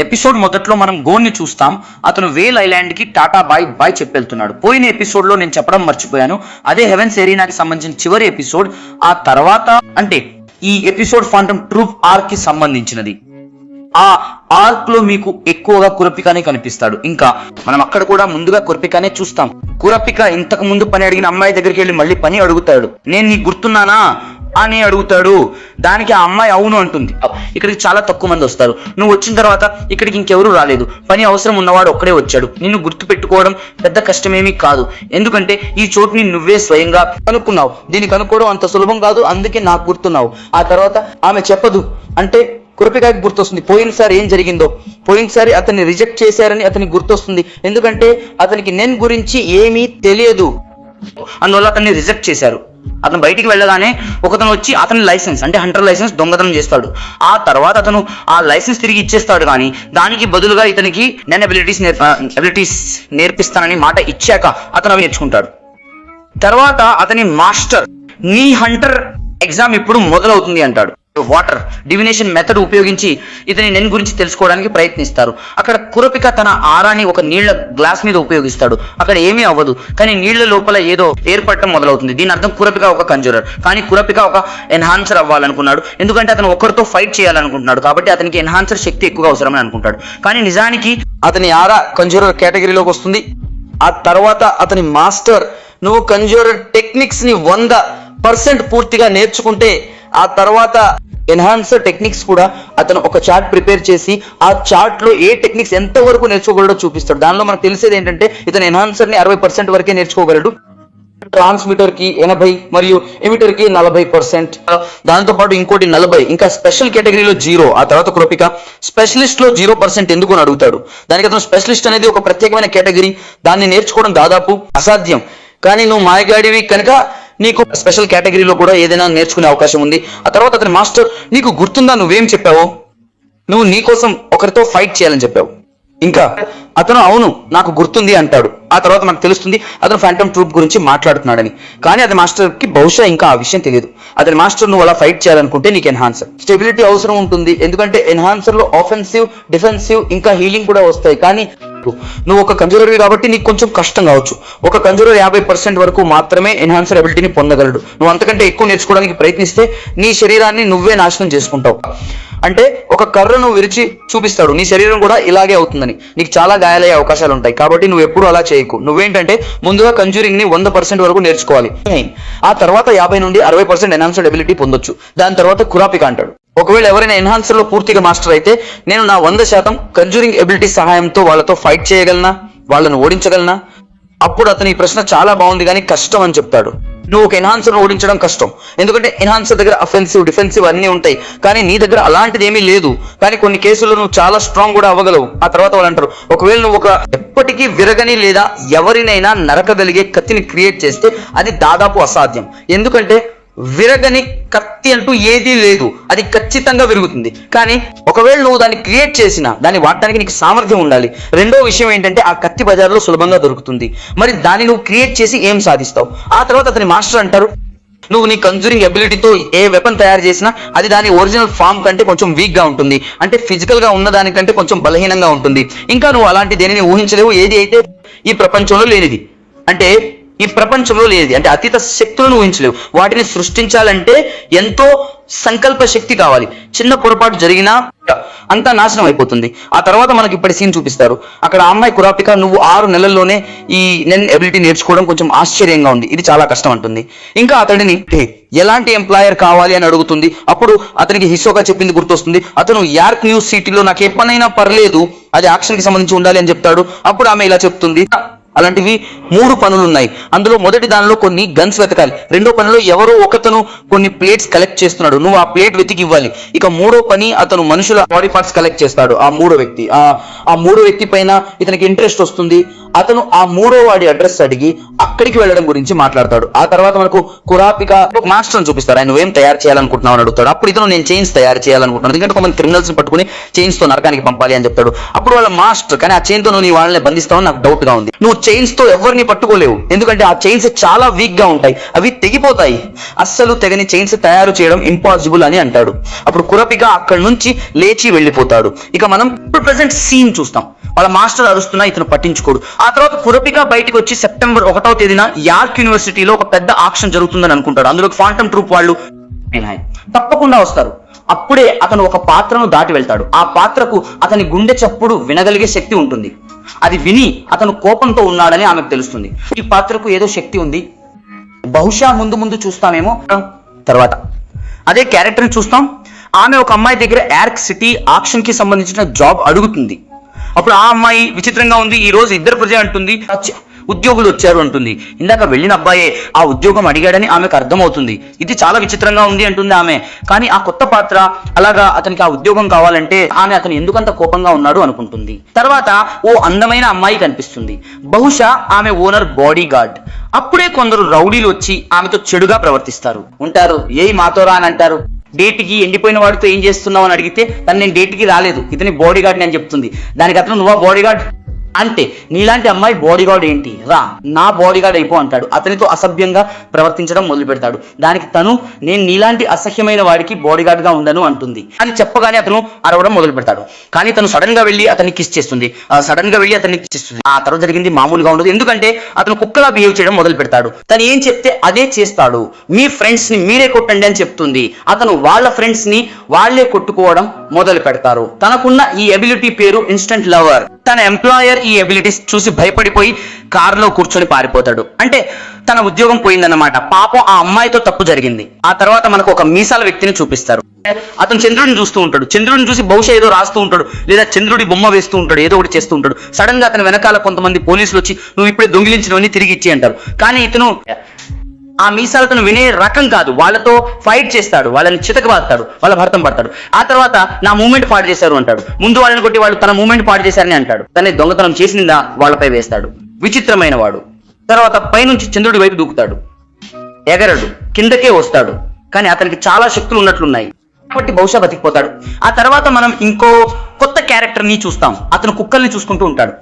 Episode మొదట్లో మనం గోన్ని చూస్తాం. అతను వేల్ ఐలాండ్ కి టాటా బాయ్ బాయ్ చెప్పి వెళ్తున్నాడు. పోయిన ఎపిసోడ్ లో నేను చెప్పడం మర్చిపోయాను, అదే హెవెన్స్ ఎరీనాకి సంబంధించిన చివరి ఎపిసోడ్. ఆ తర్వాత అంటే ఈ ఎపిసోడ్ ఫాంటమ్ ట్రూప్ ఆర్క్ కి సంబంధించినది. ఆ ఆర్క్ లో మీకు ఎక్కువగా కురపికానే కనిపిస్తాడు. ఇంకా మనం అక్కడ కూడా ముందుగా కురపికానే చూస్తాం. కురపిక ఇంతకు ముందు పని అడిగిన అమ్మాయి దగ్గరికి వెళ్ళి మళ్ళీ పని అడుగుతాడు. నేను నీకు గుర్తున్నానా అని అడుగుతాడు. దానికి ఆ అమ్మాయి అవును అంటుంది. ఇక్కడికి చాలా తక్కువ మంది వస్తారు. నువ్వు వచ్చిన తర్వాత ఇక్కడికి ఇంకెవరూ రాలేదు. పని అవసరం ఉన్నవాడు ఒక్కడే వచ్చాడు. నిన్ను గుర్తు పెట్టుకోవడం పెద్ద కష్టమేమీ కాదు, ఎందుకంటే ఈ చోటుని నువ్వే స్వయంగా కనుక్కున్నావు. దీన్ని కనుక్కోవడం అంత సులభం కాదు, అందుకే నాకు గుర్తున్నావు. ఆ తర్వాత ఆమె చెప్పదు అంటే కురపికాకి గుర్తొస్తుంది పోయినసారి ఏం జరిగిందో. పోయినసారి అతన్ని రిజెక్ట్ చేశారని అతనికి గుర్తొస్తుంది, ఎందుకంటే అతనికి నేను గురించి ఏమీ తెలియదు, అందువల్ల అతన్ని రిజెక్ట్ చేశారు. అతను బయటికి వెళ్ళగానే ఒకతను వచ్చి అతని లైసెన్స్ అంటే హంటర్ లైసెన్స్ దొంగతనం చేస్తాడు. ఆ తర్వాత అతను ఆ లైసెన్స్ తిరిగి ఇచ్చేస్తాడు, కానీ దానికి బదులుగా ఇతనికి నేను అబిలిటీస్ నేర్పిస్తానని మాట ఇచ్చాక అతను అవి నేర్చుకుంటాడు. తర్వాత అతని మాస్టర్ నీ హంటర్ ఎగ్జామ్ ఇప్పుడు మొదలవుతుంది అంటాడు. వాటర్ డివినేషన్ మెథడ్ ఉపయోగించి ఇతని నేను గురించి తెలుసుకోవడానికి ప్రయత్నిస్తారు. అక్కడ కురపిక తన ఆరాని ఒక నీళ్ల గ్లాస్ మీద ఉపయోగిస్తాడు. అక్కడ ఏమీ అవ్వదు, కానీ నీళ్ల లోపల ఏదో ఏర్పడటం మొదలవుతుంది. దీని అర్థం కురపిక ఒక కంజూరర్, కానీ కురపిక ఒక ఎన్హాన్సర్ అవ్వాలనుకున్నాడు. ఎందుకంటే అతను ఒకరితో ఫైట్ చేయాలనుకుంటున్నాడు, కాబట్టి అతనికి ఎన్హాన్సర్ శక్తి ఎక్కువగా అవసరమని అనుకుంటాడు. కానీ నిజానికి అతని ఆరా కంజూరర్ కేటగిరీలోకి వస్తుంది. ఆ తర్వాత అతని మాస్టర్ నువ్వు కంజూరర్ టెక్నిక్స్ ని 100% పూర్తిగా నేర్చుకుంటే ఆ తర్వాత ఎన్హాన్సర్ టెక్నిక్స్ కూడా అతను ఒక చార్ట్ ప్రిపేర్ చేసి ఆ చార్ట్ లో ఏ టెక్నిక్స్ ఎంత వరకు నేర్చుకోగలడో చూపిస్తాడు. దానిలో మనకు తెలిసేది ఏంటంటే ఇతను ఎన్హాన్సర్ ని 60% వరకే నేర్చుకోగలడు. ట్రాన్స్మిటర్ కి 80 మరియు ఎమిటర్ కి 40%, దాంతో పాటు ఇంకోటి 40. ఇంకా స్పెషల్ కేటగిరీలో 0. ఆ తర్వాత కురపిక స్పెషలిస్ట్ లో 0% ఎందుకు అని అడుగుతాడు. దానికి అతను స్పెషలిస్ట్ అనేది ఒక ప్రత్యేకమైన కేటగిరీ, దాన్ని నేర్చుకోవడం దాదాపు అసాధ్యం. కానీ నువ్వు మాయగాడివి కనుక నీకు స్పెషల్ కేటగిరీలో కూడా ఏదైనా నేర్చుకునే అవకాశం ఉంది. ఆ తర్వాత అతని మాస్టర్ నీకు గుర్తుందా నువ్వేం చెప్పావో, నువ్వు నీ కోసం ఒకరితో ఫైట్ చేయాలని చెప్పావు. ఇంకా అతను అవును నాకు గుర్తుంది అంటాడు. ఆ తర్వాత మనకు తెలుస్తుంది అతను ఫాంటమ్ ట్రూప్ గురించి మాట్లాడుతున్నాడని. కానీ అతని మాస్టర్ కి బహుశా ఇంకా ఆ విషయం తెలియదు. అతని మాస్టర్ నువ్వు అలా ఫైట్ చేయాలనుకుంటే నీకు ఎన్హాన్సర్ స్టెబిలిటీ అవసరం ఉంటుంది, ఎందుకంటే ఎన్హాన్సర్ లో ఆఫెన్సివ్, డిఫెన్సివ్ ఇంకా హీలింగ్ కూడా వస్తాయి. కానీ నువ్వు ఒక కంజూరర్వి కాబట్టి నీకు కొంచెం కష్టం కావచ్చు. ఒక కంజూరర్ 50% వరకు మాత్రమే ఎన్హాన్సర్ అబిలిటీని పొందగలడు. నువ్వు అంతకంటే ఎక్కువ నేర్చుకోవడానికి ప్రయత్నిస్తే నీ శరీరాన్ని నువ్వే నాశనం చేసుకుంటావు. అంటే ఒక కర్రను విరిచి చూపిస్తాడు, నీ శరీరం కూడా ఇలాగే అవుతుందని. నీకు చాలా గాయాలయ్యే అవకాశాలు ఉంటాయి, కాబట్టి నువ్వు ఎప్పుడు అలా చేయకు. నువ్వేంటంటే ముందుగా కంజూరింగ్ ని 100% వరకు నేర్చుకోవాలి. ఆ తర్వాత 50 నుండి 60% ఎన్హాన్సర్డ్ అబిలిటీ పొందొచ్చు. దాని తర్వాత కురాపిక అంటాడు. ఒకవేళ ఎవరైనా ఎన్హాన్సర్ లో పూర్తిగా మాస్టర్ అయితే నేను నా 100% కంజూరింగ్ ఎబిలిటీ సహాయంతో వాళ్ళతో ఫైట్ చేయగలనా, వాళ్ళను ఓడించగలనా? అప్పుడు అతని ప్రశ్న చాలా బాగుంది కానీ కష్టం అని చెప్తాడు. నువ్వు ఒక ఎన్హాన్సర్ ఓడించడం కష్టం, ఎందుకంటే ఎన్హాన్సర్ దగ్గర అఫెన్సివ్, డిఫెన్సివ్ అన్ని ఉంటాయి, కానీ నీ దగ్గర అలాంటిది ఏమీ లేదు. కానీ కొన్ని కేసుల్లో నువ్వు చాలా స్ట్రాంగ్ కూడా అవ్వగలవు. ఆ తర్వాత వాళ్ళు అంటారు ఒకవేళ నువ్వు ఒక ఎప్పటికీ విరగని లేదా ఎవరినైనా నరకగలిగే కత్తిని క్రియేట్ చేస్తే అది దాదాపు అసాధ్యం, ఎందుకంటే విరగని కత్తి అంటూ ఏదీ లేదు, అది ఖచ్చితంగా విరుగుతుంది. కానీ ఒకవేళ నువ్వు దాన్ని క్రియేట్ చేసినా దాన్ని వాడటానికి నీకు సామర్థ్యం ఉండాలి. రెండో విషయం ఏంటంటే ఆ కత్తి బజార్లో సులభంగా దొరుకుతుంది, మరి దాన్ని నువ్వు క్రియేట్ చేసి ఏం సాధిస్తావు? ఆ తర్వాత అతని మాస్టర్ అంటారు నువ్వు నీ కంజూరింగ్ అబిలిటీతో ఏ వెపన్ తయారు చేసినా అది దాని ఒరిజినల్ ఫామ్ కంటే కొంచెం వీక్ గా ఉంటుంది, అంటే ఫిజికల్ గా ఉన్న దానికంటే కొంచెం బలహీనంగా ఉంటుంది. ఇంకా నువ్వు అలాంటి దేనిని ఊహించలేవు, ఏది అయితే ఈ ప్రపంచంలో లేనిది, అంటే ఈ ప్రపంచంలో లేనిది అంటే అతీత శక్తులను ఊహించలేవు. వాటిని సృష్టించాలంటే ఎంతో సంకల్ప శక్తి కావాలి. చిన్న పొరపాటు జరిగినా అంతా నాశనం అయిపోతుంది. ఆ తర్వాత మనకి ఇప్పటి సీన్ చూపిస్తారు. అక్కడ అమ్మాయి కురాపిక నువ్వు 6 నెలల్లోనే ఈ నెన్ ఎబిలిటీ నేర్చుకోవడం కొంచెం ఆశ్చర్యంగా ఉంది, ఇది చాలా కష్టం అంటుంది. ఇంకా అతడిని ఎలాంటి ఎంప్లాయర్ కావాలి అని అడుగుతుంది. అప్పుడు అతనికి హిసోకా చెప్పింది గుర్తొస్తుంది. అతను యార్క్ న్యూస్ సిటీలో నాకు ఏ పనైనా పర్లేదు, అది యాక్షన్ కి సంబంధించి ఉండాలి అని చెప్తాడు. అప్పుడు ఆమె ఇలా చెప్తుంది అలాంటివి 3 పనులు ఉన్నాయి. అందులో మొదటి దానిలో కొన్ని గన్స్ వెతకాలి, రెండో పనిలో ఎవరో ఒకతను కొన్ని ప్లేట్స్ కలెక్ట్ చేస్తున్నాడు, నువ్వు ఆ ప్లేట్ వెతికి ఇవ్వాలి. ఇక మూడో పని అతను మనుషుల బాడీ పార్ట్స్ కలెక్ట్ చేస్తాడు. ఆ మూడో వ్యక్తి పైన ఇతనికి ఇంట్రెస్ట్ వస్తుంది. అతను ఆ మూడో వాడి అడ్రస్ అడిగి అక్కడికి వెళ్ళడం గురించి మాట్లాడతాడు. ఆ తర్వాత మనకు కురాపిక మాస్టర్ చూపిస్తారు. ఆయన నువ్వేం తయారు చేయాలనుకుంటున్నావు అని అడుగుతాడు. అప్పుడు ఇతను నేను చైన్స్ తయారు చేయాలనుకుంటున్నాను, ఎందుకంటే కొంతమంది క్రిమినల్స్ ని పట్టుకుని చైన్స్ తో నరకానికి పంపాలి అని చెప్తాడు. అప్పుడు వాళ్ళ మాస్టర్ కానీ ఆ చైన్ తో నువ్వు నీ వాళ్ళని బంధిస్తావని నాకు డౌట్ గా ఉంది, నువ్వు చైన్స్ తో ఎవరిని పట్టుకోలేవు, ఎందుకంటే ఆ చైన్స్ చాలా వీక్ గా ఉంటాయి, అవి తెగిపోతాయి. అస్సలు తెగని చైన్స్ తయారు చేయడం ఇంపాసిబుల్ అని అంటాడు. అప్పుడు కురపిక అక్కడి నుంచి లేచి వెళ్ళిపోతాడు. ఇక మనం ఇప్పుడు ప్రెసెంట్ సీన్ చూస్తాం. వాళ్ళ మాస్టర్ అరుస్తున్నా ఇతను పట్టించుకోడు. ఆ తర్వాత కురపిక బయటకు వచ్చి సెప్టెంబర్ 1వ తేదీన యార్క్ యూనివర్సిటీలో ఒక పెద్ద ఆక్షన్ జరుగుతుందని అనుకుంటాడు. అందులో ఫాంటమ్ ట్రూప్ వాళ్ళు తప్పకుండా వస్తారు. అప్పుడే అతను ఒక పాత్రను దాటి వెళ్తాడు. ఆ పాత్రకు అతని గుండె చప్పుడు వినగలిగే శక్తి ఉంటుంది. అది విని అతను కోపంతో ఉన్నాడని ఆమెకు తెలుస్తుంది. ఈ పాత్రకు ఏదో శక్తి ఉంది, బహుశా ముందు ముందు చూస్తామేమో. తర్వాత అదే క్యారెక్టర్ని చూస్తాం. ఆమె ఒక అమ్మాయి దగ్గర యార్క్ సిటీ ఆక్షన్ కి సంబంధించిన జాబ్ అడుగుతుంది. అప్పుడు ఆ అమ్మాయి విచిత్రంగా ఉంది, ఈ రోజు ఇద్దరు ప్రజ అంటుంది, ఉద్యోగులు వచ్చారు అంటుంది. ఇందాక వెళ్ళిన అబ్బాయే ఆ ఉద్యోగం అడిగాడని ఆమెకు అర్థమవుతుంది. ఇది చాలా విచిత్రంగా ఉంది అంటుంది ఆమె. కానీ ఆ కొత్త పాత్ర అలాగా అతనికి ఆ ఉద్యోగం కావాలంటే ఆమె అతను ఎందుకంత కోపంగా ఉన్నాడు అనుకుంటుంది. తర్వాత ఓ అందమైన అమ్మాయి కనిపిస్తుంది, బహుశా ఆమె ఓనర్ బాడీ గార్డ్. అప్పుడే కొందరు రౌడీలు వచ్చి ఆమెతో చెడుగా ప్రవర్తిస్తారు ఉంటారు. మాతోరా అని అంటారు. డేట్కి ఎండిపోయిన వాడితో ఏం చేస్తున్నావు అని అడిగితే తను నేను డేట్కి రాలేదు, ఇతని బాడీ గార్డ్ అని చెప్తుంది. దానికి అతను నువ్వా బాడీ గార్డ్ అంటే, నీలాంటి అమ్మాయి బాడీ గార్డ్ ఏంటి, రా నా బాడీ గార్డ్ అయిపో అంటాడు. అతనితో అసభ్యంగా ప్రవర్తించడం మొదలు పెడతాడు. దానికి తను నేను నీలాంటి అసహ్యమైన వాడికి బాడీ గార్డ్ గా ఉండను అంటుంది. అని చెప్పగానే అతను అరవడం మొదలు పెడతాడు. కానీ తను సడన్ గా వెళ్ళి అతన్ని కిస్ చేస్తుంది. ఆ తర్వాత జరిగింది మామూలుగా ఉండదు, ఎందుకంటే అతను కుక్కలా బిహేవ్ చేయడం మొదలు పెడతాడు. తను ఏం చెప్తే అదే చేస్తాడు. మీ ఫ్రెండ్స్ ని మీరే కొట్టండి అని చెప్తుంది. అతను వాళ్ళ ఫ్రెండ్స్ ని వాళ్లే కొట్టుకోవడం మొదలు పెడతారు. తనకున్న ఈ ఎబిలిటీ పేరు ఇన్స్టంట్ లవర్. తన ఎంప్లాయర్ ఈ ఎబిలిటీస్ చూసి భయపడిపోయి కారులో కూర్చొని పారిపోతాడు. అంటే తన ఉద్యోగం పోయిందన్నమాట. పాపం ఆ అమ్మాయితో తప్పు జరిగింది. ఆ తర్వాత మనకు ఒక మీసాల వ్యక్తిని చూపిస్తారు. అతను చంద్రుడిని చూస్తూ ఉంటాడు. చంద్రుడిని చూసి బహుశా ఏదో రాస్తూ ఉంటాడు, లేదా చంద్రుడి బొమ్మ వేస్తూ ఉంటాడు, ఏదో ఒకటి చేస్తూ ఉంటాడు. సడన్ గా అతని వెనకాల కొంతమంది పోలీసులు వచ్చి నువ్వు ఇప్పుడే దొంగిలించినవన్నీ తిరిగి ఇచ్చి అంటారు. కానీ ఇతను ఆ మీసాలతో వినే రకం కాదు, వాళ్ళతో ఫైట్ చేస్తాడు, వాళ్ళని చితకబాస్తాడు, వాళ్ళ భర్తం పడతాడు. ఆ తర్వాత నా మూమెంట్ పాడు చేశారు అంటాడు. ముందు వాళ్ళని కొట్టి వాళ్ళు తన మూమెంట్ పాడు చేశారని అంటాడు. తన దొంగతనం చేసిందా వాళ్ళపై వేస్తాడు. విచిత్రమైన వాడు. తర్వాత పైనుంచి చంద్రుడి వైపు దూకుతాడు, ఎగరడు, కిందకే వస్తాడు. కానీ అతనికి చాలా శక్తులు ఉన్నట్లున్నాయి కాబట్టి బహుశా బతికిపోతాడు. ఆ తర్వాత మనం ఇంకో కొత్త క్యారెక్టర్ ని చూస్తాం. అతను కుక్కల్ని చూసుకుంటూ ఉంటాడు.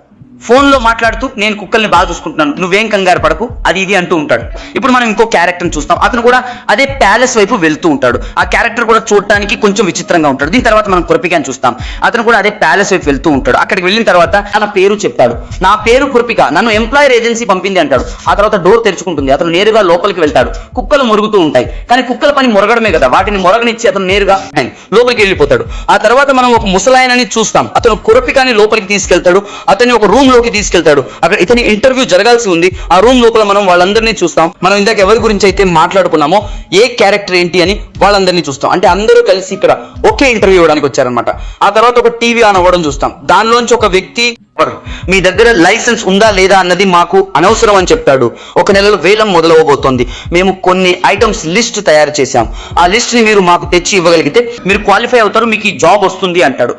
ఫోన్ లో మాట్లాడుతూ నేను కుక్కల్ని బాగా చూసుకుంటున్నాను, నువ్వేం కంగారు పడకు, అది ఇది అంటూ ఉంటాడు. ఇప్పుడు మనం ఇంకో క్యారెక్టర్ చూస్తాం. అతను కూడా అదే ప్యాలెస్ వైపు వెళ్తూ ఉంటాడు. ఆ క్యారెక్టర్ కూడా చూడటానికి కొంచెం విచిత్రంగా ఉంటాడు. దీని తర్వాత మనం కురపికని చూస్తాం. అతను కూడా అదే ప్యాలెస్ వైపు వెళ్తూ ఉంటాడు. అక్కడికి వెళ్ళిన తర్వాత తన పేరు చెప్తాడు. నా పేరు కురపిక, నన్ను ఎంప్లాయర్ ఏజెన్సీ పంపింది అంటాడు. ఆ తర్వాత డోర్ తెరుచుకుంటుంది. అతను నేరుగా లోపలికి వెళ్తాడు. కుక్కలు మొరుగుతూ ఉంటాయి, కానీ కుక్కల పని మొరగడమే కదా, వాటిని మొరగనిచ్చి అతను నేరుగా లోపలికి వెళ్ళిపోతాడు. ఆ తర్వాత మనం ఒక ముసలాయనని చూస్తాం. అతను కురపికని లోపలికి తీసుకెళ్తాడు. అతన్ని ఒక రూమ్ లోకి తీసుకెళ్తాడు. అక్కడ ఇతని ఇంటర్వ్యూ జరగాల్సి ఉంది. ఆ రూమ్ లోపల మనం వాళ్ళందరినీ చూస్తాం. మనం ఇందాక ఎవరి గురించి అయితే మాట్లాడుకున్నామో ఏ క్యారెక్టర్ ఏంటి అని వాళ్ళందరినీ చూస్తాం. అంటే అందరూ కలిసి ఇక్కడ ఒకే ఇంటర్వ్యూ ఇవ్వడానికి వచ్చారనమాట. ఆ తర్వాత ఒక టీవీ ఆన్ అవ్వడం చూస్తాం. దానిలోంచి ఒక వ్యక్తి మీ దగ్గర లైసెన్స్ ఉందా లేదా అన్నది మాకు అనవసరం అని చెప్తాడు. ఒక నెలలో వేలం మొదలవబోతోంది. మేము కొన్ని ఐటమ్స్ లిస్ట్ తయారు చేశాం. ఆ లిస్ట్ ని మీరు మాకు తెచ్చి ఇవ్వగలిగితే మీరు క్వాలిఫై అవుతారు, మీకు ఈ జాబ్ వస్తుంది అంటాడు.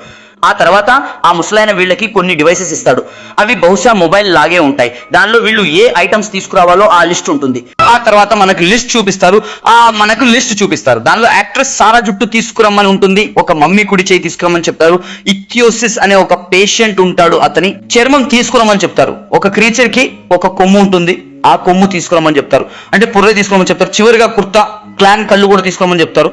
ఆ తర్వాత ఆ ముసలైన వీళ్ళకి కొన్ని డివైసెస్ ఇస్తాడు. అవి బహుశా మొబైల్ లాగే ఉంటాయి. దానిలో వీళ్ళు ఏ ఐటమ్స్ తీసుకురావాలో ఆ లిస్ట్ ఉంటుంది. ఆ తర్వాత మనకు లిస్ట్ చూపిస్తారు. దానిలో యాక్ట్రెస్ సారా జుట్టు తీసుకురమ్మని ఉంటుంది. ఒక మమ్మీ కుడి చేయి తీసుకురమ్మని చెప్తారు. ఇక్యోసిస్ అనే ఒక పేషెంట్ ఉంటాడు, అతని చర్మం తీసుకురమ్మని చెప్తారు. ఒక క్రీచర్ కి ఒక కొమ్ము ఉంటుంది, ఆ కొమ్ము తీసుకురమ్మని చెప్తారు. అంటే పుర్రె తీసుకురమ్మని చెప్తారు. చివరిగా కుర్తా క్లాన్ కళ్ళు కూడా తీసుకురమ్మని చెప్తారు.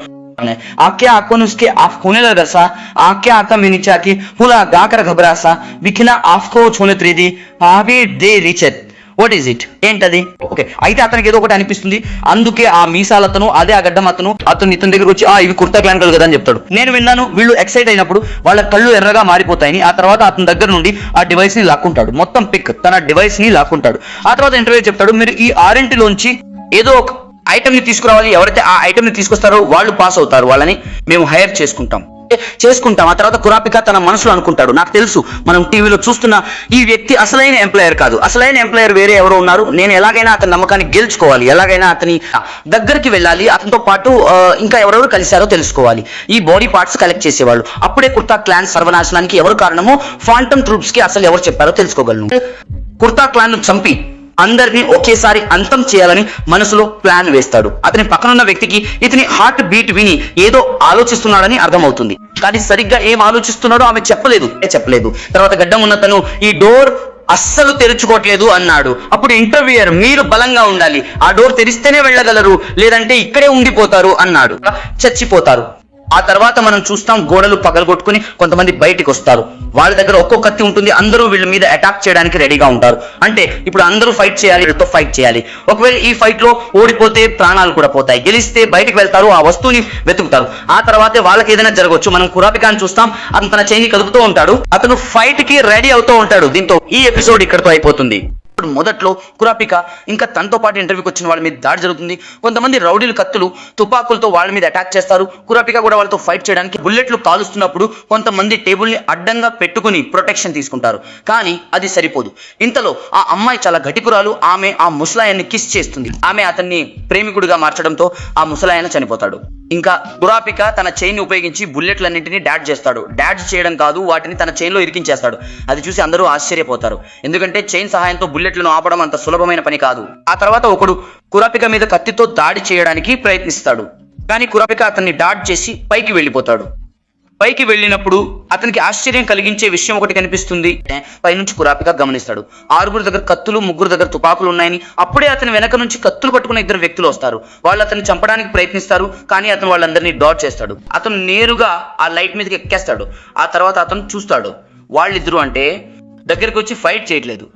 आके आंखों ने उसके आँख होने लगा सा, आंखें आंखा में नीचे आके फूला गाकर घबरा सा, विखिना आँखों छोने त्रिदी आगे दे रिचत వాట్ ఈజ్ ఇట్ ఏంటది? ఓకే, అయితే అతనికి ఏదో ఒకటి అనిపిస్తుంది. అందుకే ఆ మీసాలతను అదే ఆ గడ్డం అతను ఇతని దగ్గరకు వచ్చి ఇవి కుర్తా క్లాన్ కలు కదా అని చెప్తాడు. నేను విన్నాను వీళ్ళు ఎక్సైట్ అయినప్పుడు వాళ్ళ కళ్ళు ఎర్రగా మారిపోతాయని. ఆ తర్వాత అతని దగ్గర నుండి ఆ డివైస్ ని లాక్కుంటాడు. మొత్తం పిక్ తన డివైస్ ని లాక్కుంటాడు. ఆ తర్వాత ఇంటర్వ్యూ చెప్తాడు, మీరు ఈ ఆరింటిలోంచి ఏదో ఒక ఐటమ్ ని తీసుకురావాలి. ఎవరైతే ఆ ఐటమ్ ని తీసుకొస్తారో వాళ్ళు పాస్ అవుతారు, వాళ్ళని మేము హైర్ చేసుకుంటాం. ఆ తర్వాత కురపిక తన మనసులో అనుకుంటాడు, నాకు తెలుసు మనం టీవీలో చూస్తున్న ఈ వ్యక్తి అసలైన ఎంప్లాయర్ కాదు, అసలైన ఎంప్లాయర్ వేరే ఎవరో ఉన్నారు. నేను ఎలాగైనా అతని నమ్మకాన్ని గెలుచుకోవాలి, ఎలాగైనా అతని దగ్గరికి వెళ్ళాలి, అతనితో పాటు ఇంకా ఎవరెవరు కలిశారో తెలుసుకోవాలి. ఈ బాడీ పార్ట్స్ కలెక్ట్ చేసేవాళ్ళు. అప్పుడే కుర్తా క్లాన్ సర్వనాశనానికి ఎవరు కారణమో, ఫాంటమ్ ట్రూప్స్ కి అసలు ఎవరు చెప్పారో తెలుసుకోగలను. కుర్తా క్లాన్ ను చంపి అందరినీ ఒకేసారి అంతం చేయాలని మనసులో ప్లాన్ వేస్తాడు. అతని పక్కనున్న వ్యక్తికి ఇతని హార్ట్ బీట్ విని ఏదో ఆలోచిస్తున్నాడని అర్థమవుతుంది. కానీ సరిగ్గా ఏం ఆలోచిస్తున్నాడో ఆమె చెప్పలేదు. తర్వాత గడ్డం ఉన్న తను ఈ డోర్ అస్సలు తెరుచుకోవట్లేదు అన్నాడు. అప్పుడు ఇంటర్వ్యూయర్, మీరు బలంగా ఉండాలి, ఆ డోర్ తెరిస్తేనే వెళ్ళగలరు, లేదంటే ఇక్కడే ఉండిపోతారు అన్నాడు. చచ్చిపోతారు. ఆ తర్వాత మనం చూస్తాం గోడలు పగలగొట్టుకుని కొంతమంది బయటికి వస్తారు. వాళ్ళ దగ్గర ఒక్కో కత్తి ఉంటుంది. అందరూ వీళ్ళ మీద అటాక్ చేయడానికి రెడీగా ఉంటారు. అంటే ఇప్పుడు అందరూ ఫైట్ చేయాలి, వీళ్ళతో ఫైట్ చేయాలి. ఒకవేళ ఈ ఫైట్ లో ఓడిపోతే ప్రాణాలు కూడా పోతాయి, గెలిస్తే బయటికి వెళ్తారు, ఆ వస్తువుని వెతుకుతారు. ఆ తర్వాతే వాళ్ళకి ఏదైనా జరగవచ్చు. మనం కురాపికాని చూస్తాం, అతను తన చేయిని కదుపుతూ ఉంటాడు, అతను ఫైట్ కి రెడీ అవుతూ ఉంటాడు. దీంతో ఈ ఎపిసోడ్ ఇక్కడితో అయిపోతుంది. మొదట్లో కురాపిక ఇంకా తనతో పాటు ఇంటర్వ్యూకి వచ్చిన వాళ్ళ మీద దాడి జరుగుతుంది. కొంతమంది రౌడీలు కత్తులు తుపాకులతో వాళ్ళ మీద అటాక్ చేస్తారు. కురాపిక కూడా వాళ్ళతో ఫైట్ చేయడానికి బుల్లెట్లు కాలుస్తున్నప్పుడు కొంతమంది టేబుల్ ని అడ్డంగా పెట్టుకుని ప్రొటెక్షన్ తీసుకుంటారు. కానీ అది సరిపోదు. ఇంతలో ఆ అమ్మాయి చాలా ఘటికురాలు. ఆమె ఆ ముసలాయన్ని కిస్ చేస్తుంది. ఆమె అతన్ని ప్రేమికుడిగా మార్చడంతో ఆ ముసలాయన చనిపోతాడు. ఇంకా కురాపిక తన చైన్ ఉపయోగించి బుల్లెట్లన్నింటినీ డాడ్జ్ చేస్తాడు. డాడ్జ్ చేయడం కాదు, వాటిని తన చైన్లో ఇరికించేస్తాడు. అది చూసి అందరూ ఆశ్చర్యపోతారు. ఎందుకంటే చైన్ సహాయంతో బుల్లెట్లను ఆపడం అంత సులభమైన పని కాదు. ఆ తర్వాత ఒకడు కురాపిక మీద కత్తితో దాడి చేయడానికి ప్రయత్నిస్తాడు. కానీ కురాపిక అతన్ని డాడ్జ్ చేసి పైకి వెళ్ళిపోతాడు. పైకి వెళ్ళినప్పుడు అతనికి ఆశ్చర్యం కలిగించే విషయం ఒకటి కనిపిస్తుంది. పైనుంచి కురాపిక గమనిస్తాడు. 6 దగ్గర కత్తులు, 3 దగ్గర తుపాకులు ఉన్నాయని. అప్పుడే అతని వెనక నుంచి కత్తులు పట్టుకున్న 2 వ్యక్తులు వస్తారు. వాళ్ళు అతన్ని చంపడానికి ప్రయత్నిస్తారు. కానీ అతను వాళ్ళందరినీ డాడ్జ్ చేస్తాడు. అతను నేరుగా ఆ లైట్ మీదకి ఎక్కేస్తాడు. ఆ తర్వాత అతను చూస్తాడు, వాళ్ళిద్దరూ అంటే దగ్గరికి వచ్చి ఫైట్ చేయట్లేదు,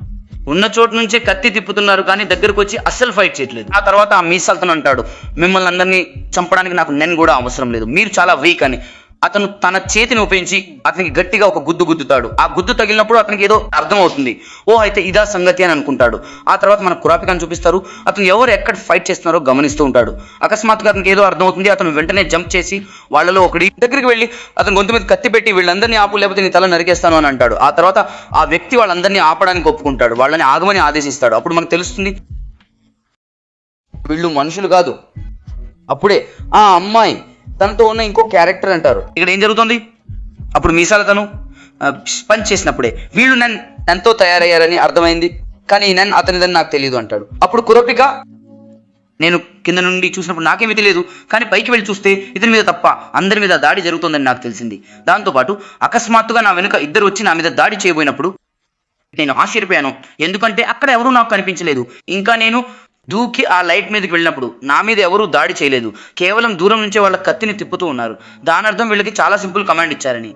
ఉన్న చోటు నుంచే కత్తి తిప్పుతున్నారు, కానీ దగ్గరకు వచ్చి అస్సలు ఫైట్ చేయట్లేదు. ఆ తర్వాత ఆ మీసాలతను అంటాడు, మిమ్మల్ని అందరినీ చంపడానికి నాకు నెన్ కూడా అవసరం లేదు, మీరు చాలా వీక్ అని. అతను తన చేతిని ఉపయోగించి అతనికి గట్టిగా ఒక గుద్దుతాడు. ఆ గుద్దు తగిలినప్పుడు అతనికి ఏదో అర్థం అవుతుంది. ఓ అయితే ఇదా సంగతి అని అనుకుంటాడు. ఆ తర్వాత మన కురాపికాని చూపిస్తారు. అతను ఎవరు ఎక్కడ ఫైట్ చేస్తున్నారో గమనిస్తూ ఉంటాడు. అకస్మాత్తుగా అతనికి ఏదో అర్థం అవుతుంది. అతను వెంటనే జంప్ చేసి వాళ్ళలో ఒకటి దగ్గరికి వెళ్ళి అతను గొంతు మీద కత్తి పెట్టి వీళ్ళందరినీ ఆపు, లేకపోతే నీ తల నరికేస్తాను అని అంటాడు. ఆ తర్వాత ఆ వ్యక్తి వాళ్ళందరినీ ఆపడానికి ఒప్పుకుంటాడు, వాళ్ళని ఆగమని ఆదేశిస్తాడు. అప్పుడు మనకు తెలుస్తుంది వీళ్ళు మనుషులు కాదు. అప్పుడే ఆ అమ్మాయి తనతో ఉన్న ఇంకో క్యారెక్టర్ అంటారు. ఇక్కడ ఏం జరుగుతుంది? అప్పుడు మీసాల తను పంచ్ చేసినప్పుడే వీళ్ళు నన్నుతో తయారయ్యారని అర్థమైంది, కానీ నన్ను అతనిదని నాకు తెలియదు అంటాడు. అప్పుడు కురాపిక, నేను కింద నుండి చూసినప్పుడు నాకేమీ తెలియదు, కానీ పైకి వెళ్ళి చూస్తే ఇతని మీద తప్ప అందరి మీద దాడి జరుగుతుందని నాకు తెలిసింది. దాంతోపాటు అకస్మాత్తుగా నా వెనుక 2 వచ్చి నా మీద దాడి చేయబోయినప్పుడు నేను ఆశ్చర్యపోయాను, ఎందుకంటే అక్కడ ఎవరూ నాకు కనిపించలేదు. ఇంకా నేను దూకి ఆ లైట్ మీదకి వెళ్ళినప్పుడు నా మీద ఎవరూ దాడి చేయలేదు, కేవలం దూరం నుంచే వాళ్ళ కత్తిని తిప్పుతూ ఉన్నారు. దాని అర్థం వీళ్ళకి చాలా సింపుల్ కమాండ్ ఇచ్చారని.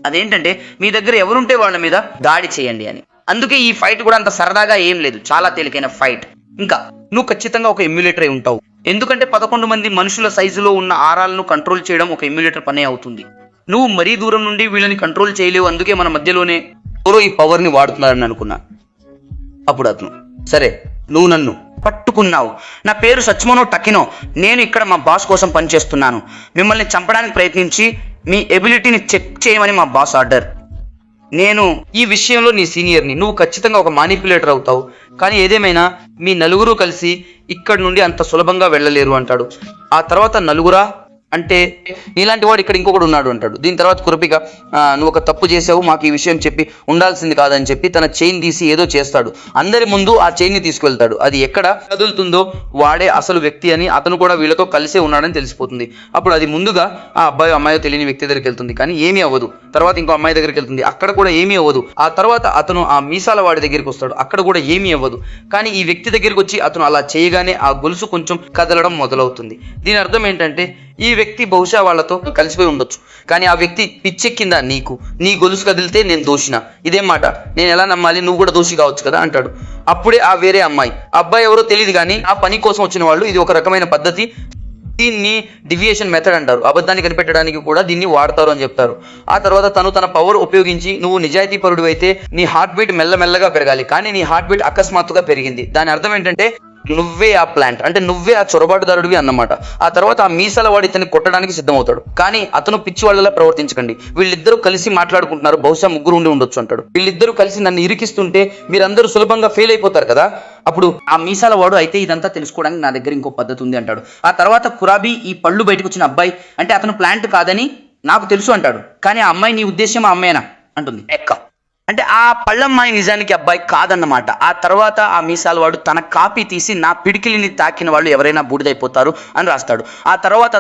అదేంటంటే మీ దగ్గర ఎవరుంటే వాళ్ళ మీద దాడి చేయండి అని. అందుకే ఈ ఫైట్ కూడా అంత సరదాగా ఏం లేదు, చాలా తేలికైన ఫైట్. ఇంకా నువ్వు ఖచ్చితంగా ఒక ఎమ్యులేటర్ అయి ఉంటావు, ఎందుకంటే 11 మంది మనుషుల సైజులో ఉన్న ఆరాలను కంట్రోల్ చేయడం ఒక ఎమ్యులేటర్ పనే అవుతుంది. నువ్వు మరీ దూరం నుండి వీళ్ళని కంట్రోల్ చేయలేవు, అందుకే మన మధ్యలోనే ఎవరో ఈ పవర్ని వాడుతున్నారని అనుకున్నా. అప్పుడు అతను, సరే నువ్వు నన్ను పట్టుకున్నావు, నా పేరు సచ్మోనో టకినో, నేను ఇక్కడ మా బాస్ కోసం పనిచేస్తున్నాను. మిమ్మల్ని చంపడానికి ప్రయత్నించి మీ ఎబిలిటీని చెక్ చేయమని మా బాస్ ఆర్డర్. నేను ఈ విషయంలో నీ సీనియర్ని, నువ్వు ఖచ్చితంగా ఒక మానిపులేటర్ అవుతావు. కానీ ఏదేమైనా మీ నలుగురు కలిసి ఇక్కడ నుండి అంత సులభంగా వెళ్ళలేరు అంటాడు. ఆ తర్వాత నలుగురా అంటే నీలాంటి వాడు ఇక్కడ ఇంకొకడు ఉన్నాడు అంటాడు. దీని తర్వాత కురాపిక, నువ్వు ఒక తప్పు చేసావు, మాకు ఈ విషయం చెప్పి ఉండాల్సింది కాదని చెప్పి తన చైన్ తీసి ఏదో చేస్తాడు. అందరి ముందు ఆ చైన్ని తీసుకువెళ్తాడు. అది ఎక్కడ కదులుతుందో వాడే అసలు వ్యక్తి అని, అతను కూడా వీళ్ళతో కలిసే ఉన్నాడని తెలిసిపోతుంది. అప్పుడు అది ముందుగా ఆ అబ్బాయి అమ్మాయో తెలియని వ్యక్తి దగ్గరికి వెళ్తుంది, కానీ ఏమీ అవ్వదు. తర్వాత ఇంకో అమ్మాయి దగ్గరికి వెళ్తుంది, అక్కడ కూడా ఏమీ అవ్వదు. ఆ తర్వాత అతను ఆ మీసాల వాడి దగ్గరికి వస్తాడు, అక్కడ కూడా ఏమీ అవ్వదు. కానీ ఈ వ్యక్తి దగ్గరికి వచ్చి అతను అలా చేయగానే ఆ గొలుసు కొంచెం కదలడం మొదలవుతుంది. దీని అర్థం ఏంటంటే ఈ వ్యక్తి బహుశా వాళ్ళతో కలిసిపోయి ఉండొచ్చు, కానీ ఆ వ్యక్తి పిచ్చెక్కిందా నీకు, నీ గొలుసు కదిలితే నేను దోషినా, ఇదేం మాట, నేను ఎలా నమ్మాలి, నువ్వు కూడా దోషి కావచ్చు కదా అంటాడు. అప్పుడే ఆ వేరే అబ్బాయి ఎవరో తెలియదు, కానీ ఆ పని కోసం వచ్చిన వాళ్ళు, ఇది ఒక రకమైన పద్ధతి, దీన్ని డివియేషన్ మెథడ్ అంటారు, అబద్ధాన్ని కనిపెట్టడానికి కూడా దీన్ని వాడతారు అని చెప్తారు. ఆ తర్వాత తన పవర్ ఉపయోగించి, నువ్వు నిజాయితీ పరుడు అయితే నీ హార్ట్ బీట్ మెల్లమెల్లగా పెరగాలి, కానీ నీ హార్ట్ బీట్ అకస్మాత్తుగా పెరిగింది. దాని అర్థం ఏంటంటే నువ్వే ఆ ప్లాంట్, అంటే నువ్వే ఆ చొరబాటుదారుడివి అన్నమాట. ఆ తర్వాత ఆ మీసాల వాడి ఇతన్ని కొట్టడానికి సిద్ధమవుతాడు, కానీ అతను పిచ్చి వాళ్ళలా ప్రవర్తించకండి, వీళ్ళిద్దరూ కలిసి మాట్లాడుకుంటున్నారు, బహుశా 3 ఉండి ఉండొచ్చు అంటాడు. వీళ్ళిద్దరూ కలిసి నన్ను ఇరికిస్తుంటే మీరందరూ సులభంగా ఫెయిల్ అయిపోతారు కదా. అప్పుడు ఆ మీసాల వాడు, అయితే ఇదంతా తెలుసుకోవడానికి నా దగ్గర ఇంకో పద్ధతి ఉంది అంటాడు. ఆ తర్వాత కురాబీ, ఈ పళ్ళు బయటకు వచ్చిన అబ్బాయి అంటే అతను ప్లాంట్ కాదని నాకు తెలుసు అంటాడు. కానీ ఆ అమ్మాయి, నీ ఉద్దేశం ఆ అమ్మాయినా అంటుంది. ఎక్క అంటే ఆ పళ్ళమ్మాయి నిజానికి అబ్బాయి కాదన్నమాట. ఆ తర్వాత ఆ మీసాల వాడు తన కాపీ తీసి, నా పిడికిలిని తాకిన వాళ్ళు ఎవరైనా బూడిదైపోతారు అని రాస్తాడు. ఆ తర్వాత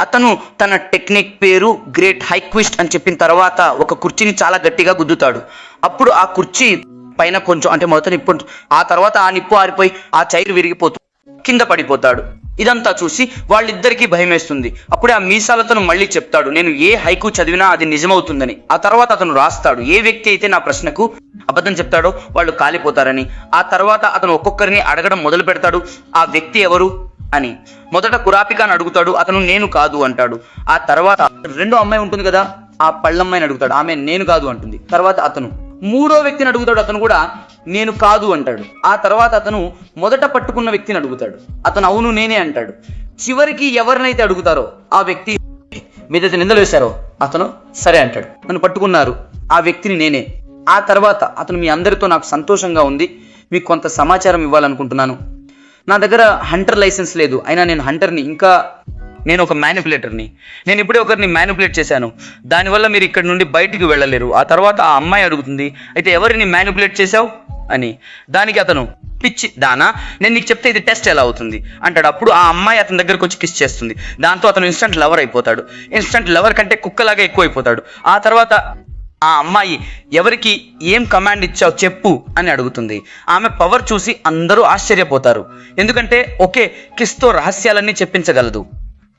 అతను తన టెక్నిక్ పేరు గ్రేట్ హైక్విస్ట్ అని చెప్పిన తర్వాత ఒక కుర్చీని చాలా గట్టిగా గుద్దుతాడు. అప్పుడు ఆ కుర్చీ పైన కొంచెం అంటే మొదట నిప్పు, ఆ తర్వాత ఆ నిప్పు ఆరిపోయి ఆ చైర్ విరిగిపోతుంది, కింద పడిపోతాడు. ఇదంతా చూసి వాళ్ళిద్దరికీ భయం వేస్తుంది. అప్పుడే ఆ మీసాలతను మళ్ళీ చెప్తాడు, నేను ఏ హైకు చదివినా అది నిజమవుతుందని. ఆ తర్వాత అతను రాస్తాడు, ఏ వ్యక్తి అయితే నా ప్రశ్నకు అబద్ధం చెప్తాడో వాళ్ళు కాలిపోతారని. ఆ తర్వాత అతను ఒక్కొక్కరిని అడగడం మొదలు పెడతాడు, ఆ వ్యక్తి ఎవరు అని. మొదట కురాపికాని అడుగుతాడు, అతను నేను కాదు అంటాడు. ఆ తర్వాత రెండో అమ్మాయి ఉంటుంది కదా, ఆ పళ్ళమ్మాయిని అడుగుతాడు, ఆమె నేను కాదు అంటుంది. తర్వాత అతను మూడో వ్యక్తిని అడుగుతాడు, అతను కూడా నేను కాదు అంటాడు. ఆ తర్వాత అతను మొదట పట్టుకున్న వ్యక్తిని అడుగుతాడు, అతను అవును నేనే అంటాడు. చివరికి ఎవరినైతే అడుగుతారో ఆ వ్యక్తి మీద నిందలు వేశారో అతను సరే అంటాడు, నన్ను పట్టుకున్నారు, ఆ వ్యక్తిని నేనే. ఆ తర్వాత అతను మీ అందరితో నాకు సంతోషంగా ఉంది, మీకు కొంత సమాచారం ఇవ్వాలనుకుంటున్నాను. నా దగ్గర హంటర్ లైసెన్స్ లేదు, అయినా నేను హంటర్ని, ఇంకా నేను ఒక మ్యానిపులేటర్ని. నేను ఇప్పుడే ఒకరిని మ్యానిపులేట్ చేశాను, దానివల్ల మీరు ఇక్కడ నుండి బయటికి వెళ్ళలేరు. ఆ తర్వాత ఆ అమ్మాయి అడుగుతుంది, అయితే ఎవరిని మ్యానిపులేట్ చేశావు అని. దానికి అతను పిచ్చి దానా, నేను నీకు చెప్తే ఇది టెస్ట్ ఎలా అవుతుంది అంటాడు. అప్పుడు ఆ అమ్మాయి అతని దగ్గరకు వచ్చి కిస్ చేస్తుంది. దాంతో అతను ఇన్స్టంట్ లవర్ అయిపోతాడు. ఇన్స్టంట్ లవర్ కంటే కుక్కలాగా ఎక్కువ అయిపోతాడు. ఆ తర్వాత ఆ అమ్మాయి ఎవరికి ఏం కమాండ్ ఇచ్చావు చెప్పు అని అడుగుతుంది. ఆమె పవర్ చూసి అందరూ ఆశ్చర్యపోతారు, ఎందుకంటే ఒకే కిస్తో రహస్యాలన్నీ చెప్పించగలదు.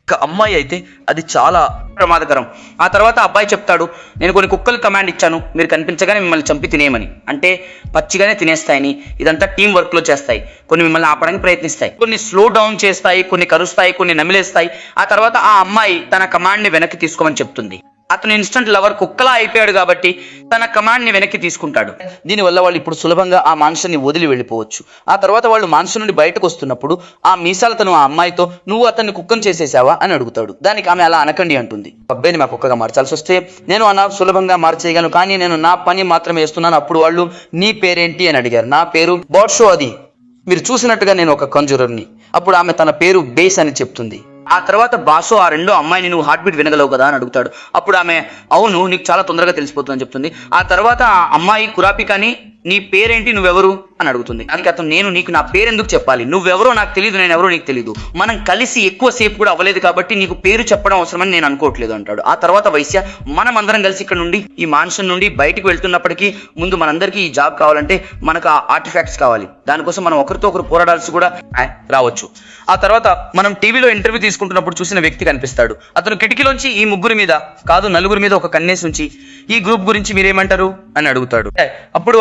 అమ్మాయి అయితే అది చాలా ప్రమాదకరం. ఆ తర్వాత అబ్బాయి చెప్తాడు, నేను కొన్ని కుక్కలు కమాండ్ ఇచ్చాను, మీరు కనిపించగానే మిమ్మల్ని చంపి తినేయమని, అంటే పచ్చిగానే తినేస్తాయని. ఇదంతా టీం వర్క్ లో చేస్తాయి. కొన్ని మిమ్మల్ని ఆపడానికి ప్రయత్నిస్తాయి, కొన్ని స్లో డౌన్ చేస్తాయి, కొన్ని కరుస్తాయి, కొన్ని నమిలేస్తాయి. ఆ తర్వాత ఆ అమ్మాయి తన కమాండ్ ని వెనక్కి తీసుకోమని చెప్తుంది. అతను ఇన్స్టంట్ లవర్ కుక్కలా అయిపోయాడు కాబట్టి తన కమాండ్ ని వెనక్కి తీసుకుంటాడు. దీనివల్ల వాళ్ళు ఇప్పుడు సులభంగా ఆ మాన్షన్ ని వదిలి వెళ్ళిపోవచ్చు. ఆ తర్వాత వాళ్ళు మాన్షన్ నుండి బయటకు వస్తున్నప్పుడు ఆ మీసాలతను ఆ అమ్మాయితో నువ్వు అతన్ని కుక్కను చేసేసావా అని అడుగుతాడు. దానికి ఆమె అలా అనకండి అంటుంది. అబ్బాయిని మా కుక్కగా మార్చాల్సి వస్తే నేను అలా సులభంగా మార్చేయగలను, కానీ నేను నా పని మాత్రమే వేస్తున్నాను. అప్పుడు వాళ్ళు నీ పేరేంటి అని అడిగారు. నా పేరు బాట్షో, అది మీరు చూసినట్టుగా నేను ఒక కంజూరర్ని. అప్పుడు ఆమె తన పేరు బేస్ అని చెప్తుంది. ఆ తర్వాత బాసో ఆ రెండో అమ్మాయిని నువ్వు హార్ట్ బీట్ వినగలవు కదా అని అడుగుతాడు. అప్పుడు ఆమె అవును, నీకు చాలా తొందరగా తెలిసిపోతుందని చెప్తుంది. ఆ తర్వాత ఆ అమ్మాయి కురాపికాని నీ పేరేంటి, నువ్వెవరు అని అడుగుతుంది. అందుకే అతను నేను నీకు నా పేరు ఎందుకు చెప్పాలి, నువ్వెవరో నాకు తెలియదు, నేను ఎవరో నీకు తెలియదు, మనం కలిసి ఎక్కువ సేపు కూడా అవ్వలేదు కాబట్టి నీకు పేరు చెప్పడం అవసరమని నేను అనుకోవట్లేదు అంటాడు. ఆ తర్వాత వైశ్య మనం అందరం కలిసి ఇక్కడ నుండి ఈ మాన్షన్ నుండి బయటికి వెళ్తున్నప్పటికీ ముందు మనందరికీ ఈ జాబ్ కావాలంటే మనకు ఆ ఆర్టిఫాక్ట్స్ కావాలి, దానికోసం మనం ఒకరితో ఒకరు పోరాడాల్సి కూడా రావచ్చు. ఆ తర్వాత మనం టీవీలో ఇంటర్వ్యూ తీసుకుంటున్నప్పుడు చూసిన వ్యక్తి కనిపిస్తాడు. అతను కిటికీలోంచి ఈ ముగ్గురు మీద కాదు నలుగురు మీద ఒక కన్నేసి ఉంచి ఈ గ్రూప్ గురించి మీరేమంటారు అని అడుగుతాడు. అప్పుడు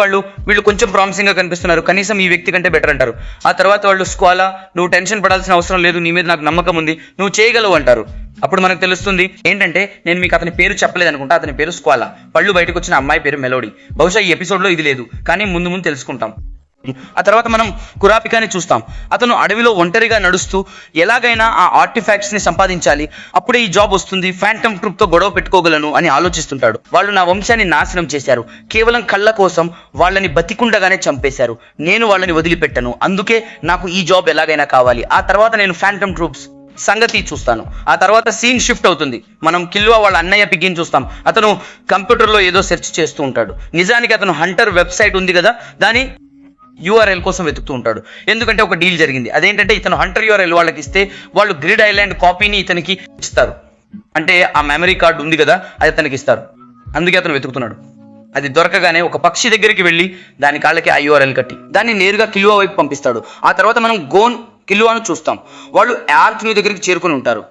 వీళ్ళు కొంచెం ప్రామిసింగ్ గా కనిపిస్తున్నారు, కనీసం ఈ వ్యక్తి కంటే బెటర్ అంటారు. ఆ తర్వాత వాళ్ళు స్క్వాలా నువ్వు టెన్షన్ పడాల్సిన అవసరం లేదు, నీ మీద నాకు నమ్మకం ఉంది, నువ్వు చేయగలవు అంటారు. అప్పుడు మనకు తెలుస్తుంది ఏంటంటే నేను మీకు అతని పేరు చెప్పలేదు అనుకుంటా, అతని పేరు స్క్వాలా. పళ్ళు బయటకు వచ్చిన అమ్మాయి పేరు మెలోడీ. బహుశా ఈ ఎపిసోడ్ లో ఇది లేదు, కానీ ముందు ముందు తెలుసుకుంటాం. ఆ తర్వాత మనం కురాపికాని చూస్తాం. అతను అడవిలో ఒంటరిగా నడుస్తూ ఎలాగైనా ఆ ఆర్టిఫాక్ట్స్ ని సంపాదించాలి, అప్పుడే ఈ జాబ్ వస్తుంది, ఫ్యాంటమ్ ట్రూప్ తో గొడవ పెట్టుకోగలను అని ఆలోచిస్తుంటాడు. వాళ్ళు నా వంశాన్ని నాశనం చేశారు, కేవలం కళ్ళ కోసం వాళ్ళని బతికుండగానే చంపేశారు, నేను వాళ్ళని వదిలిపెట్టను, అందుకే నాకు ఈ జాబ్ ఎలాగైనా కావాలి. ఆ తర్వాత నేను ఫ్యాంటమ్ ట్రూప్స్ సంగతి చూస్తాను. ఆ తర్వాత సీన్ షిఫ్ట్ అవుతుంది. మనం కిల్వా వాళ్ళ అన్నయ్య పిగ్గిని చూస్తాం. అతను కంప్యూటర్లో ఏదో సెర్చ్ చేస్తూ ఉంటాడు. నిజానికి అతను హంటర్ వెబ్సైట్ ఉంది కదా, దాని URL కోసం వెతుకుతూ ఉంటాడు. ఎందుకంటే ఒక డీల్ జరిగింది, అదేంటంటే ఇతను హంటర్ URL వాళ్ళకి ఇస్తే వాళ్ళు గ్రిడ్ ఐలాండ్ కాపీని ఇతనికి ఇస్తారు, అంటే ఆ మెమరీ కార్డు ఉంది కదా అది అతనికి ఇస్తారు. అందుకే అతను వెతుకుతున్నాడు. అది దొరకగానే ఒక పక్షి దగ్గరికి వెళ్ళి దాని కాళ్ళకి ఆ URL కట్టి దాన్ని నేరుగా కిల్వా వైపు పంపిస్తాడు. ఆ తర్వాత మనం గోన్ కిల్వాను చూస్తాం. వాళ్ళు ఆర్క్ దగ్గరికి చేరుకుని ఉంటారు.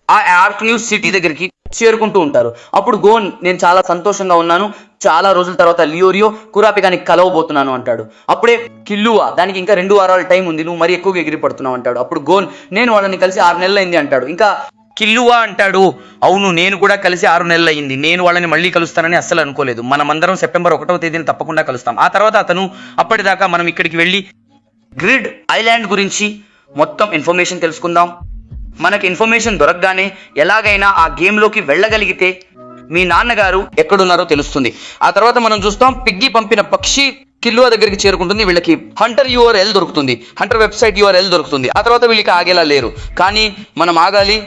ఆ ఆర్క్ న్యూస్ సిటీ దగ్గరికి చేరుకుంటూ ఉంటారు. అప్పుడు గోన్ నేను చాలా సంతోషంగా ఉన్నాను, చాలా రోజుల తర్వాత లియోరియో కురాపికాని కలవబోతున్నాను అంటాడు. అప్పుడే కిల్లువా దానికి ఇంకా 2 వారాల టైం ఉంది, నువ్వు మరీ ఎక్కువగా ఎగిరి పడుతున్నావు అంటాడు. అప్పుడు గోన్ నేను వాళ్ళని కలిసి 6 నెలలు అయింది అంటాడు. ఇంకా కిల్లువా అంటాడు, అవును నేను కూడా కలిసి 6 నెలలు అయింది, నేను వాళ్ళని మళ్ళీ కలుస్తానని అస్సలు అనుకోలేదు, మనమందరం సెప్టెంబర్ 1వ తేదీన తప్పకుండా కలుస్తాం. ఆ తర్వాత అతను అప్పటిదాకా మనం ఇక్కడికి వెళ్ళి గ్రిడ్ ఐలాండ్ గురించి మొత్తం ఇన్ఫర్మేషన్ తెలుసుకుందాం. మనకి ఇన్ఫర్మేషన్ దొరకగానే ఎలాగైనా ఆ గేమ్లోకి వెళ్ళగలిగితే మీ నాన్నగారు ఎక్కడున్నారో తెలుస్తుంది. ఆ తర్వాత మనం చూస్తాం పిగ్గి పంపిన పక్షి కిల్లువా దగ్గరికి చేరుకుంటుంది. వీళ్ళకి హంటర్ URL దొరుకుతుంది, హంటర్ వెబ్సైట్ URL దొరుకుతుంది. ఆ తర్వాత వీళ్ళకి ఆగేలా లేరు, కానీ మనం ఆగాలి,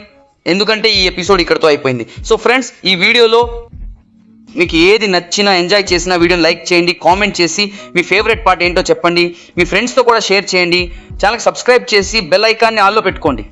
ఎందుకంటే ఈ ఎపిసోడ్ ఇక్కడతో అయిపోయింది. సో ఫ్రెండ్స్, ఈ వీడియోలో మీకు ఏది నచ్చినా ఎంజాయ్ చేసిన వీడియోని లైక్ చేయండి, కామెంట్ చేసి మీ ఫేవరెట్ పార్ట్ ఏంటో చెప్పండి, మీ ఫ్రెండ్స్తో కూడా షేర్ చేయండి, ఛానల్కి సబ్స్క్రైబ్ చేసి బెల్ ఐకాన్ని ఆన్లో పెట్టుకోండి.